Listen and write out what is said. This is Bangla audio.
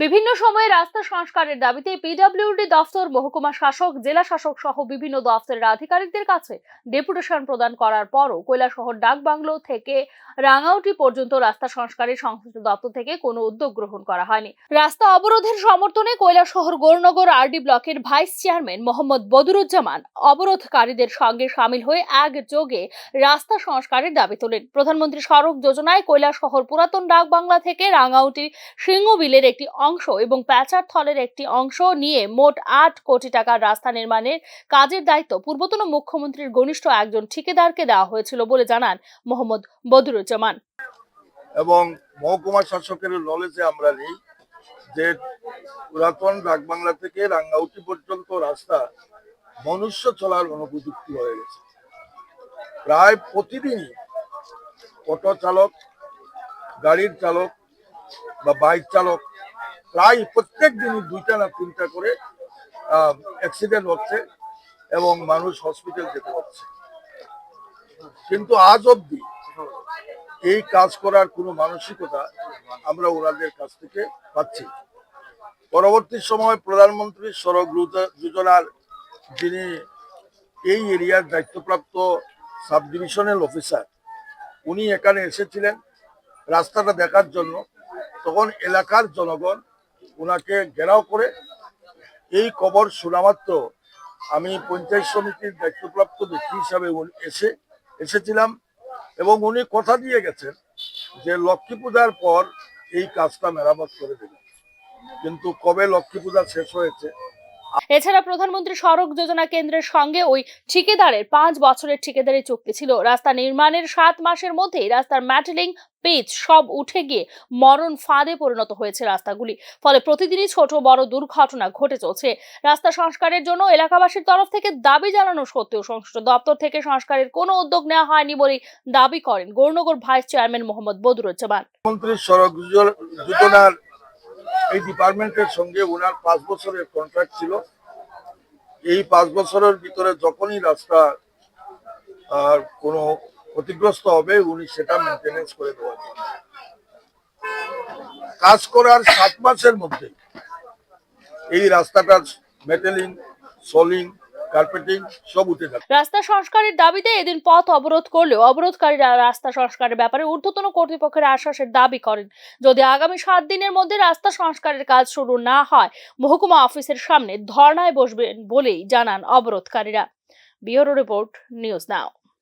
বিভিন্ন সময়ে রাস্তা সংস্কারের দাবিতে পিডব্লিউডি দফতর, মহকুমা শাসক, জেলা শাসক সহ বিভিন্ন দফতরের আধিকারিকদের কাছে ডেপুটেশন প্রদান করার পরও কৈলাসহর ডাকবাংলো থেকে রাঙাউটি পর্যন্ত রাস্তা সংস্কারের সংশ্লিষ্ট দপ্তর থেকে কোনো উদ্যোগ গ্রহণ করা হয়নি। রাস্তা অবরোধের সমর্থনে কৈলাসহর গৌরনগর আরডি ব্লকের ভাইস চেয়ারম্যান মোহাম্মদ বদরুজ্জামান অবরোধকারীদের সঙ্গে সামিল হয়ে একযোগে রাস্তা সংস্কারের দাবি তোলেন। প্রধানমন্ত্রী সড়ক যোজনায় কৈলাসহর পুরাতন ডাকবাংলা থেকে রাঙাউটি সিংহবিলের একটি অংশ এবং প্যাচারথলের একটি অংশ নিয়ে মোট ৮ কোটি টাকার রাস্তা নির্মাণের কাজের দায়িত্ব পূর্বতন মুখ্যমন্ত্রীর ঘনিষ্ঠ একজন ঠিকাদারকে দেওয়া হয়েছিল বলে জানান মোহাম্মদ বদরুজ্জামান। এবং মহকুমা শাসকের নলেজে আমরা নেই যে পুরাতন ডাকবাংলা থেকে রাঙ্গাউটি পর্যন্ত রাস্তা মনুষ্য চলার অনুপযুক্ত হয়ে গেছে। প্রায় প্রতিদিনই অটো চালক, গাড়ির চালক বা বাইক চালক প্রায় প্রত্যেক দিনই 2টা না 3টা করে অ্যাক্সিডেন্ট হচ্ছে এবং মানুষ হসপিটাল যেতে হচ্ছে। কিন্তু আজ অবধি এই কাজ করার কোনো মানসিকতা আমরা ওনাদের কাছ থেকে পাচ্ছি। পরবর্তী সময় প্রধানমন্ত্রী সড়ক যোজনার যিনি এই এরিয়ার দায়িত্বপ্রাপ্ত সাব ডিভিশনাল অফিসার, উনি এখানে এসেছিলেন রাস্তাটা দেখার জন্য। তখন এলাকার জনগণ ওনাকে ঘেরাও করে এই খবর শোনামাত্র আমি পঞ্চায়েত সমিতির দায়িত্বপ্রাপ্ত ব্যক্তি হিসাবে এসেছিলাম এবং উনি কথা দিয়ে গেছেন যে লক্ষ্মী পূজার পর এই কাজটা মেরামত করে দেবেন। কিন্তু কবে লক্ষ্মী পূজা শেষ হয়েছে। এছাড়া প্রধানমন্ত্রী সড়ক যোজনা কেন্দ্রের সঙ্গে ওই ঠিকাদারের 5 বছরের ঠিকাদারি চুক্তি ছিল। রাস্তা নির্মাণের 7 মাসের মধ্যেই রাস্তার ম্যাটেলিং, পিচ সব উঠে গিয়ে মরণ ফাঁদে পরিণত হয়েছে রাস্তাগুলি। ফলে প্রতিদিনই ছোট বড় দুর্ঘটনা ঘটে চলছে। রাস্তা সংস্কারের জন্য এলাকাবাসীর তরফ থেকে দাবি জানানো সত্ত্বেও সংশ্লিষ্ট দপ্তর থেকে সংস্কারের কোনো উদ্যোগ নেওয়া হয়নি বলেই দাবি করেন গৌরনগর ভাইস চেয়ারম্যান মোহাম্মদ বদরুজ্জামান। মন্ত্রী সড়ক যোজনার এই ডিপার্টমেন্টের সঙ্গে ওনার 5 বছরের কন্ট্রাক্ট ছিল। এই 5 বছরের ভিতরে যখনই রাস্তা কোনো ক্ষতিগ্রস্ত হবে উনি সেটা মেনটেনেন্স করে দেওয়ার জন্য কাজ করার 7 মাসের মধ্যে এই রাস্তাটার মেটেলিং, সোলিং, কার্পেটিং সব উঠে যাবে। রাস্তা সংস্কারের দাবিতে এদিন পথ অবরোধ করলেও অবরোধকারীরা রাস্তা সংস্কারের ব্যাপারে ঊর্ধ্বতন কর্তৃপক্ষের আশ্বাসের দাবি করেন। যদি আগামী 7 দিনের মধ্যে রাস্তা সংস্কারের কাজ শুরু না হয় মহকুমা অফিসের সামনে ধর্নায় বসবেন বলেই জানান অবরোধকারীরা। ব্যুরো রিপোর্ট, নিউজ নাও।